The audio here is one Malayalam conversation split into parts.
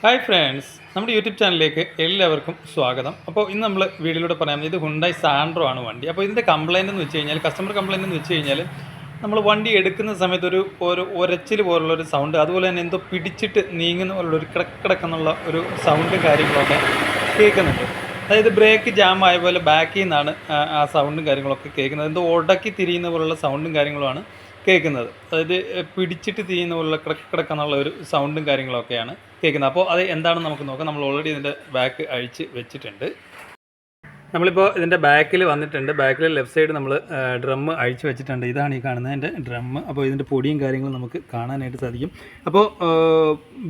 ഹായ് ഫ്രണ്ട്സ്, നമ്മുടെ യൂട്യൂബ് ചാനലിലേക്ക് എല്ലാവർക്കും സ്വാഗതം. അപ്പോൾ ഇന്ന് നമ്മൾ വീഡിയോയിലൂടെ പറയാം, ഇത് ഹുണ്ടായി സാൻഡ്രോ ആണ് വണ്ടി. അപ്പോൾ ഇതിൻ്റെ കംപ്ലയിൻ്റ് എന്ന് വെച്ച് കഴിഞ്ഞാൽ, കസ്റ്റമർ കംപ്ലയിൻ്റ് എന്ന് വെച്ച് കഴിഞ്ഞാൽ, നമ്മൾ വണ്ടി എടുക്കുന്ന സമയത്ത് ഒരു ഒരച്ചിൽ പോലുള്ളൊരു സൗണ്ട്, അതുപോലെ തന്നെ എന്തോ പിടിച്ചിട്ട് നീങ്ങുന്ന പോലുള്ളൊരു കിടക്കിടക്കെന്നുള്ള ഒരു സൗണ്ടും കാര്യങ്ങളൊക്കെ കേൾക്കുന്നുണ്ട്. അതായത് ബ്രേക്ക് ജാം ആയ പോലെ ബാക്കിൽ നിന്നാണ് ആ സൗണ്ടും കാര്യങ്ങളൊക്കെ കേൾക്കുന്നത്. എന്തോ ഉടക്കി തിരിയുന്ന പോലുള്ള സൗണ്ടും കാര്യങ്ങളുമാണ് കേൾക്കുന്നത്. അതായത് പിടിച്ചിട്ട് തിരിയുന്ന പോലുള്ള കിടക്കെന്നുള്ള ഒരു സൗണ്ടും കാര്യങ്ങളൊക്കെയാണ് കേൾക്കുന്നത്. അപ്പോൾ അത് എന്താണെന്ന് നമുക്ക് നോക്കാം. നമ്മൾ ഓൾറെഡി ഇതിൻ്റെ ബാക്ക് അഴിച്ച് വെച്ചിട്ടുണ്ട്. നമ്മളിപ്പോൾ ഇതിൻ്റെ ബാക്കിൽ വന്നിട്ടുണ്ട്. ബാക്കിൽ ലെഫ്റ്റ് സൈഡ് നമ്മൾ ഡ്രം അഴിച്ച് വെച്ചിട്ടുണ്ട്. ഇതാണ് ഈ കാണുന്നത് എൻ്റെ ഡ്രം. അപ്പോൾ ഇതിൻ്റെ പൊടിയും കാര്യങ്ങളും നമുക്ക് കാണാനായിട്ട് സാധിക്കും. അപ്പോൾ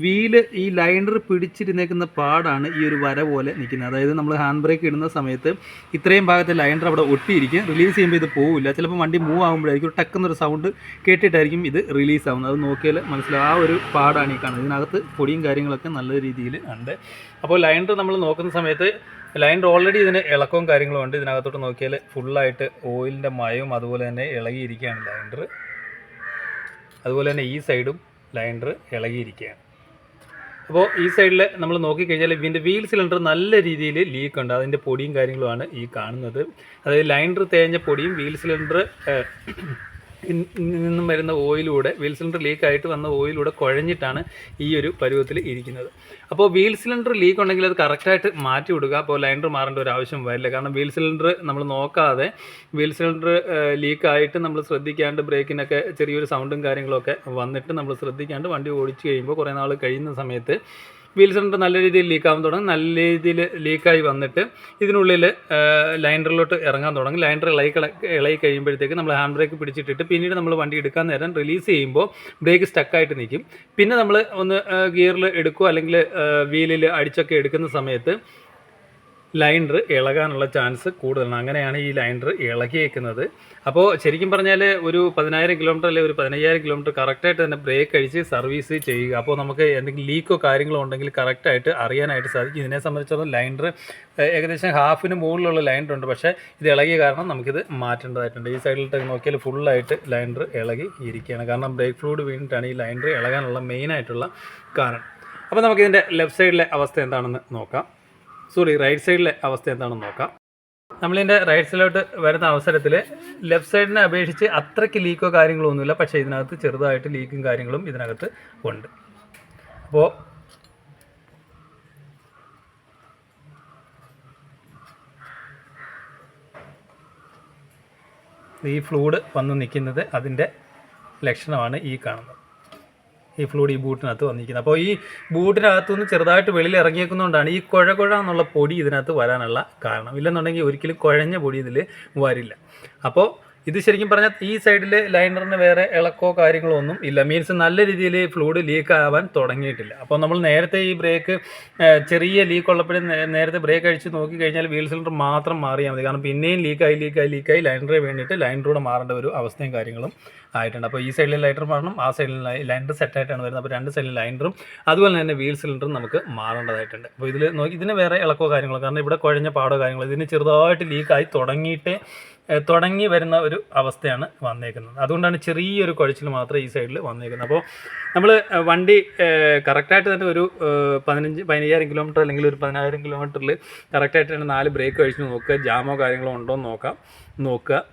വീല് ഈ ലൈനർ പിടിച്ചിരുന്നേക്കുന്ന പാടാണ് ഈ ഒരു വര പോലെ നിൽക്കുന്നത്. അതായത് നമ്മൾ ഹാൻഡ് ബ്രേക്ക് ഇടുന്ന സമയത്ത് ഇത്രയും ഭാഗത്ത് ലൈനർ അവിടെ ഒട്ടിയിരിക്കും. റിലീസ് ചെയ്യുമ്പോൾ ഇത് പോവില്ല. ചിലപ്പോൾ വണ്ടി മൂവ് ആകുമ്പോഴായിരിക്കും ടക്കുന്നൊരു സൗണ്ട് കേട്ടിട്ടായിരിക്കും ഇത് റിലീസ് ആവുന്നത്. അത് നോക്കിയാൽ മനസ്സിലാവും. ആ ഒരു പാടാണ് ഈ കാണുന്നത്. ഇതിനകത്ത് പൊടിയും കാര്യങ്ങളൊക്കെ നല്ല രീതിയിൽ ഉണ്ട്. അപ്പോൾ ലൈനർ നമ്മൾ നോക്കുന്ന സമയത്ത് ലൈനർ ഓൾറെഡി ഇതിന് ഇളക്കവും കാര്യങ്ങളും ഉണ്ട്. ഇതിനകത്തോട്ട് നോക്കിയാൽ ഫുള്ളായിട്ട് ഓയിലിൻ്റെ മയവും അതുപോലെ തന്നെ ഇളകിയിരിക്കുകയാണ് ലൈനർ. അതുപോലെ തന്നെ ഈ സൈഡും ലൈനർ ഇളകിയിരിക്കുകയാണ്. അപ്പോൾ ഈ സൈഡിൽ നമ്മൾ നോക്കിക്കഴിഞ്ഞാൽ ഇതിൻ്റെ വീൽ സിലിണ്ടർ നല്ല രീതിയിൽ ലീക്ക് ഉണ്ട്. അതിൻ്റെ പൊടിയും കാര്യങ്ങളുമാണ് ഈ കാണുന്നത്. അതായത് ലൈനർ തേഞ്ഞ പൊടിയും വീൽ സിലിണ്ടർ നിന്നും വരുന്ന ഓയിലൂടെ, വീൽ സിലിണ്ടർ ലീക്കായിട്ട് വന്ന ഓയിലൂടെ കുഴഞ്ഞിട്ടാണ് ഈ ഒരു പരുവത്തിൽ ഇരിക്കുന്നത്. അപ്പോൾ വീൽ സിലിണ്ടർ ലീക്ക് ഉണ്ടെങ്കിൽ അത് കറക്റ്റായിട്ട് മാറ്റി വിടുക. അപ്പോൾ ലൈനർ മാറേണ്ട ഒരു ആവശ്യം വരില്ല. കാരണം വീൽ സിലിണ്ടർ നമ്മൾ നോക്കാതെ വീൽ സിലിണ്ടർ ലീക്കായിട്ട് നമ്മൾ ശ്രദ്ധിക്കാണ്ട് ബ്രേക്കിനൊക്കെ ചെറിയൊരു സൗണ്ടും കാര്യങ്ങളൊക്കെ വന്നിട്ട് നമ്മൾ ശ്രദ്ധിക്കാണ്ട് വണ്ടി ഓടിച്ച് കഴിയുമ്പോൾ കുറേ നാൾ കഴിയുന്ന സമയത്ത് വീൽ സിലിണ്ടർ നല്ല രീതിയിൽ ലീക്കാവാൻ തുടങ്ങും. നല്ല രീതിയിൽ ലീക്കായി വന്നിട്ട് ഇതിനുള്ളിൽ ലൈനറിലോട്ട് ഇറങ്ങാൻ തുടങ്ങും. ലൈനർ ഇളകി കഴിയുമ്പോഴത്തേക്ക് നമ്മൾ ഹാൻഡ് ബ്രേക്ക് പിടിച്ചിട്ടിട്ട് പിന്നീട് നമ്മൾ വണ്ടി എടുക്കാൻ നേരം റിലീസ് ചെയ്യുമ്പോൾ ബ്രേക്ക് സ്റ്റക്കായിട്ട് നിൽക്കും. പിന്നെ നമ്മൾ ഒന്ന് ഗിയറിൽ എടുക്കുക അല്ലെങ്കിൽ വീലിൽ അടിച്ചൊക്കെ എടുക്കുന്ന സമയത്ത് ലൈനർ ഇളകാനുള്ള ചാൻസ് കൂടുതലാണ്. അങ്ങനെയാണ് ഈ ലൈനർ ഇളകിയേക്കുന്നത്. അപ്പോൾ ശരിക്കും പറഞ്ഞാൽ ഒരു 10,000 കിലോമീറ്റർ അല്ലെങ്കിൽ ഒരു 15,000 കിലോമീറ്റർ കറക്റ്റായിട്ട് തന്നെ ബ്രേക്ക് അഴിച്ച് സർവീസ് ചെയ്യുക. അപ്പോൾ നമുക്ക് എന്തെങ്കിലും ലീക്കോ കാര്യങ്ങളോ ഉണ്ടെങ്കിൽ കറക്റ്റായിട്ട് അറിയാനായിട്ട് സാധിക്കും. ഇതിനെ സംബന്ധിച്ചിടത്തോളം ലൈനർ ഏകദേശം ഹാഫിന് മുകളിലുള്ള ലൈനർ ഉണ്ട്. പക്ഷേ ഇത് ഇളകിയ കാരണം നമുക്കിത് മാറ്റേണ്ടതായിട്ടുണ്ട്. ഈ സൈഡിലിട്ട് നോക്കിയാൽ ഫുള്ളായിട്ട് ലൈനർ ഇളകി ഇരിക്കുകയാണ്. കാരണം ബ്രേക്ക് ഫ്ലൂയിഡ് വീണിട്ടാണ് ഈ ലൈനർ ഇളകാനുള്ള മെയിനായിട്ടുള്ള കാരണം. അപ്പോൾ നമുക്കിതിൻ്റെ ലെഫ്റ്റ് സൈഡിലെ അവസ്ഥ എന്താണെന്ന് നോക്കാം. റൈറ്റ് സൈഡിലെ അവസ്ഥ എന്താണെന്ന് നോക്കാം. നമ്മളിതിൻ്റെ റൈറ്റ് സൈഡിലോട്ട് വരുന്ന അവസരത്തിൽ ലെഫ്റ്റ് സൈഡിനെ അപേക്ഷിച്ച് അത്രയ്ക്ക് ലീക്കോ കാര്യങ്ങളോ ഒന്നുമില്ല. പക്ഷേ ഇതിനകത്ത് ചെറുതായിട്ട് ലീക്കും കാര്യങ്ങളും ഇതിനകത്ത് ഉണ്ട്. അപ്പോൾ ഈ ഫ്ലൂയിഡ് വന്ന് നിൽക്കുന്നത് അതിൻ്റെ ലക്ഷണമാണ് ഈ കാണുന്നത്. ഈ ഫ്ലൂയിഡ് ഈ ബൂട്ടിനകത്ത് വന്നിരിക്കുന്നത്. അപ്പോൾ ഈ ബൂട്ടിനകത്തുനിന്ന് ചെറുതായിട്ട് വെളിയിൽ ഇറങ്ങിയേക്കുന്നതുകൊണ്ടാണ് ഈ കുഴ എന്നുള്ള പൊടി ഇതിനകത്ത് വരാനുള്ള കാരണം. ഇല്ലെന്നുണ്ടെങ്കിൽ ഒരിക്കലും കുഴഞ്ഞ പൊടി ഇതിൽ വരില്ല. അപ്പോൾ ഇത് ശരിക്കും പറഞ്ഞാൽ ഈ സൈഡിൽ ലൈനറിന് വേറെ ഇളക്കോ കാര്യങ്ങളോ ഒന്നും ഇല്ല. മീൻസ് നല്ല രീതിയിൽ ഫ്ലൂയിഡ് ലീക്ക് ആവാൻ തുടങ്ങിയിട്ടില്ല. അപ്പോൾ നമ്മൾ നേരത്തെ ഈ ബ്രേക്ക് ചെറിയ ലീക്ക് ഉള്ളപ്പോഴും നേരത്തെ ബ്രേക്ക് അഴിച്ച് നോക്കിക്കഴിഞ്ഞാൽ വീൽ സിലിണ്ടർ മാത്രം മാറിയാൽ മതി. കാരണം പിന്നെയും ലീക്കായി ലൈനറെ വേണ്ടിയിട്ട് ലൈനറൂടെ മാറേണ്ട ഒരു അവസ്ഥയും കാര്യങ്ങളും ആയിട്ടുണ്ട്. അപ്പോൾ ഈ സൈഡിൽ ലൈനർ മാറണം, ആ സൈഡിൽ ലൈനർ സെറ്റായിട്ടാണ് വരുന്നത്. അപ്പോൾ രണ്ട് സൈഡിൽ ലൈനറും അതുപോലെ തന്നെ വീൽ സിലിണ്ടറും നമുക്ക് മാറേണ്ടതായിട്ടുണ്ട്. അപ്പോൾ ഇതിൽ നോക്കി ഇതിന് വേറെ ഇളക്കോ കാര്യങ്ങളോ, കാരണം ഇവിടെ കുഴഞ്ഞ പാടോ കാര്യങ്ങളോ, ഇതിന് ചെറുതായിട്ട് ലീക്കായി തുടങ്ങി വരുന്ന ഒരു അവസ്ഥയാണ് വന്നേക്കുന്നത്. അതുകൊണ്ടാണ് ചെറിയൊരു കുഴച്ചിൽ മാത്രമേ ഈ സൈഡിൽ വന്നേക്കുന്നത്. അപ്പോൾ നമ്മൾ വണ്ടി കറക്റ്റായിട്ട് തന്നെ ഒരു 15,000 കിലോമീറ്റർ അല്ലെങ്കിൽ ഒരു 10,000 കിലോമീറ്ററിൽ കറക്റ്റായിട്ട് തന്നെ 4 ബ്രേക്ക് കഴിച്ച് നോക്കുക. ജാമോ കാര്യങ്ങളോ ഉണ്ടോ എന്ന് നോക്കുക.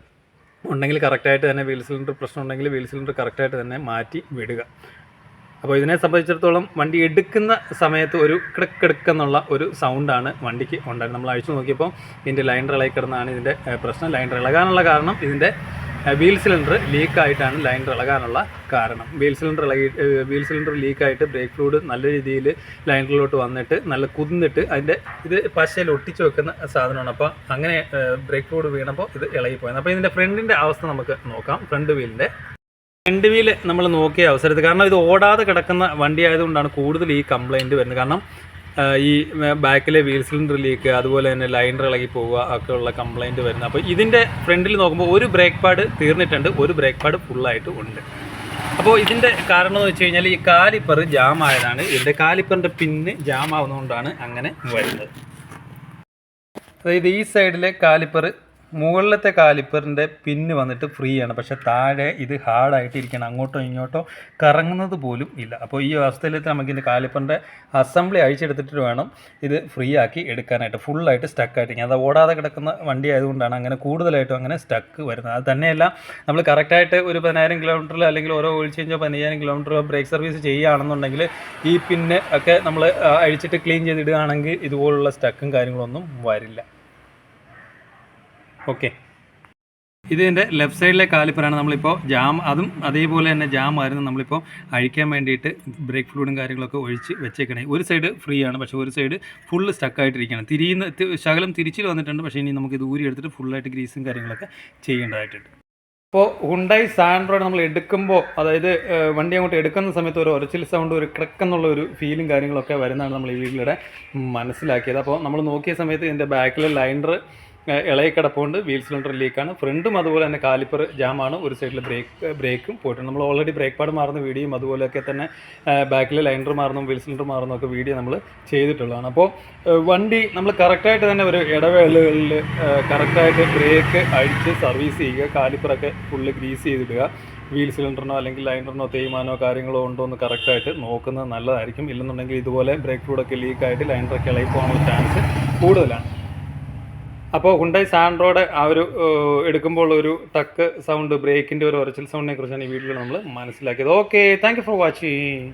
ഉണ്ടെങ്കിൽ കറക്റ്റായിട്ട് തന്നെ വീൽ സിലിണ്ടർ പ്രശ്നം ഉണ്ടെങ്കിൽ വീൽ സിലിണ്ടർ കറക്റ്റായിട്ട് തന്നെ മാറ്റി വിടുക. അപ്പോൾ ഇതിനെ സംബന്ധിച്ചിടത്തോളം വണ്ടി എടുക്കുന്ന സമയത്ത് ഒരു കിടക്കെന്നുള്ള ഒരു സൗണ്ടാണ് വണ്ടിക്ക് ഉണ്ടായിരുന്നത്. നമ്മൾ അഴിച്ചു നോക്കിയപ്പോൾ ഇതിൻ്റെ ലൈനർ ഇളകി കിടന്നാണ് ഇതിൻ്റെ പ്രശ്നം. ലൈനർ ഇളകാനുള്ള കാരണം ഇതിൻ്റെ വീൽ സിലിണ്ടർ ലീക്കായിട്ടാണ് ലൈനർ ഇളകാനുള്ള കാരണം. വീൽ സിലിണ്ടർ ലീക്കായിട്ട് ബ്രേക്ക് ഫ്ലൂയിഡ് നല്ല രീതിയിൽ ലൈനറിലോട്ട് വന്നിട്ട് നല്ല കുതിന്നിട്ട് ഇത് പശയിൽ ഒട്ടിച്ച് വെക്കുന്ന സാധനമാണ്. അപ്പോൾ അങ്ങനെ ബ്രേക്ക് ഫ്ലൂയിഡ് വീണപ്പോൾ ഇത് ഇളകിപ്പോയത്. അപ്പോൾ ഇതിൻ്റെ ഫ്രണ്ടിൻ്റെ അവസ്ഥ നമുക്ക് നോക്കാം. ഫ്രണ്ട് വീല് നമ്മൾ നോക്കിയ അവസരത്തിൽ, കാരണം ഇത് ഓടാതെ കിടക്കുന്ന വണ്ടി ആയതുകൊണ്ടാണ് കൂടുതൽ ഈ കംപ്ലയിൻറ്റ് വരുന്നത്. കാരണം ഈ ബാക്കിലെ വീൽ സിലിണ്ടർ ലീക്ക്, അതുപോലെ തന്നെ ലൈനർ ഇളകി പോവുക ഒക്കെ ഉള്ള കംപ്ലയിൻറ്റ് വരുന്നത്. അപ്പോൾ ഇതിൻ്റെ ഫ്രണ്ടിൽ നോക്കുമ്പോൾ ഒരു ബ്രേക്ക് പാഡ് തീർന്നിട്ടുണ്ട്, ഒരു ബ്രേക്ക് പാഡ് ഫുള്ളായിട്ട് ഉണ്ട്. അപ്പോൾ ഇതിൻ്റെ കാരണം എന്ന് വെച്ച് കഴിഞ്ഞാൽ ഈ കാലിപ്പർ ജാം ആയതാണ്. ഇതിൻ്റെ കാലിപ്പറിൻ്റെ പിന്ന് ജാം ആവുന്നതുകൊണ്ടാണ് അങ്ങനെ വരുന്നത്. അതായത് ഈ സൈഡിലെ കാലിപ്പർ മുകളിലത്തെ കാലിപ്പറിൻ്റെ പിന്ന് വന്നിട്ട് ഫ്രീ ആണ്, പക്ഷേ താഴെ ഇത് ഹാർഡായിട്ട് ഇരിക്കണം, അങ്ങോട്ടോ ഇങ്ങോട്ടോ കറങ്ങുന്നത് പോലും ഇല്ല. അപ്പോൾ ഈ അവസ്ഥയിൽ നമുക്ക് ഇതിൻ്റെ കാലിപ്പറിൻ്റെ അസംബ്ലി അഴിച്ചെടുത്തിട്ട് വേണം ഇത് ഫ്രീ ആക്കി എടുക്കാനായിട്ട്. ഫുള്ളായിട്ട് സ്റ്റക്കായിട്ടിരിക്കും. അത് ഓടാതെ കിടക്കുന്ന വണ്ടി ആയതുകൊണ്ടാണ് അങ്ങനെ കൂടുതലായിട്ടും അങ്ങനെ സ്റ്റക്ക് വരുന്നത്. അത് തന്നെയല്ല, നമ്മൾ കറക്റ്റായിട്ട് ഒരു 10,000 കിലോമീറ്ററിൽ അല്ലെങ്കിൽ ഓരോ ഓയിൽ ചേഞ്ചോ 15,000 കിലോമീറ്ററോ ബ്രേക്ക് സർവീസ് ചെയ്യുകയാണെന്നുണ്ടെങ്കിൽ ഈ പിന്നെ ഒക്കെ നമ്മൾ അഴിച്ചിട്ട് ക്ലീൻ ചെയ്തിടുകയാണെങ്കിൽ ഇതുപോലുള്ള സ്റ്റക്കും കാര്യങ്ങളൊന്നും വരില്ല. ഓക്കെ, ഇതിൻ്റെ ലെഫ്റ്റ് സൈഡിലെ കാലിപ്പറാണ്. നമ്മളിപ്പോൾ അതും അതേപോലെ തന്നെ ജാം ആയിരുന്നു നമ്മളിപ്പോൾ അഴിക്കാൻ വേണ്ടിയിട്ട് ബ്രേക്ക് ഫ്ലൂയിഡും കാര്യങ്ങളൊക്കെ ഒഴിച്ച് വെച്ചേക്കണേ. ഒരു സൈഡ് ഫ്രീ ആണ്, പക്ഷേ ഒരു സൈഡ് ഫുള്ള് സ്റ്റക്കായിട്ടിരിക്കണം. ശകലം തിരിച്ചിൽ വന്നിട്ടുണ്ട്, പക്ഷേ ഇനി നമുക്ക് ഇത് ഊരി എടുത്തിട്ട് ഫുള്ളായിട്ട് ഗ്രീസും കാര്യങ്ങളൊക്കെ ചെയ്യേണ്ടതായിട്ടുണ്ട്. ഇപ്പോൾ ഹുണ്ടായി സാൻഡ്രോയിഡ് നമ്മൾ എടുക്കുമ്പോൾ, അതായത് വണ്ടി അങ്ങോട്ട് എടുക്കുന്ന സമയത്ത് ഒരു ഒരച്ചിൽ സൗണ്ട്, ഒരു ക്രക്ക് എന്നുള്ള ഒരു ഫീലും കാര്യങ്ങളൊക്കെ വരുന്നതാണ് നമ്മൾ ഈ വീട്ടിലൂടെ മനസ്സിലാക്കിയത്. അപ്പോൾ നമ്മൾ നോക്കിയ സമയത്ത് ഇതിൻ്റെ ബാക്കിലെ ലൈനർ ഇളകി കിടപ്പുണ്ട്, വീൽ സിലിണ്ടർ ലീക്കാണ്. ഫ്രണ്ടും അതുപോലെ തന്നെ കാലിപ്പർ ജാമാണ്, ഒരു സൈഡിൽ ബ്രേക്കും പോയിട്ടുണ്ട്. നമ്മൾ ഓൾറെഡി ബ്രേക്ക് പാഡ് മാറുന്ന വീഡിയോയും അതുപോലെയൊക്കെ തന്നെ ബാക്കിൽ ലൈനർ മാറുന്നു, വീൽ സിലിണ്ടർ മാറുന്നു ഒക്കെ വീഡിയോ നമ്മൾ ചെയ്തിട്ടുള്ളതാണ്. അപ്പോൾ വണ്ടി നമ്മൾ കറക്റ്റായിട്ട് തന്നെ ഒരു ഇടവേളകളിൽ കറക്റ്റായിട്ട് ബ്രേക്ക് അഴിച്ച് സർവീസ് ചെയ്യുക, കാലിപ്പറൊക്കെ ഫുള്ള് ഗ്രീസ് ചെയ്തിടുക. വീൽ സിലിണ്ടറിനോ അല്ലെങ്കിൽ ലൈനറിനോ തേയ്മാനോ കാര്യങ്ങളോ ഉണ്ടോ എന്ന് കറക്റ്റായിട്ട് നോക്കുന്നത് നല്ലതായിരിക്കും. ഇല്ലെന്നുണ്ടെങ്കിൽ ഇതുപോലെ ബ്രേക്ക് ഫ്ലൂയിഡൊക്കെ ലീക്കായിട്ട് ലൈനറൊക്കെ ഇളകി പോകാനുള്ള ചാൻസ് കൂടുതലാണ്. അപ്പോൾ ഹുണ്ടായി സാൻഡ്രോയുടെ ആ ഒരു എടുക്കുമ്പോൾ ഒരു ടക്ക് സൗണ്ട്, ബ്രേക്കിൻ്റെ ഒരു ഒരച്ചിൽ സൗണ്ടിനെ കുറിച്ചാണ് ഈ വീഡിയോയിൽ നമ്മൾ മനസ്സിലാക്കിയത്. Okay, thank you for watching.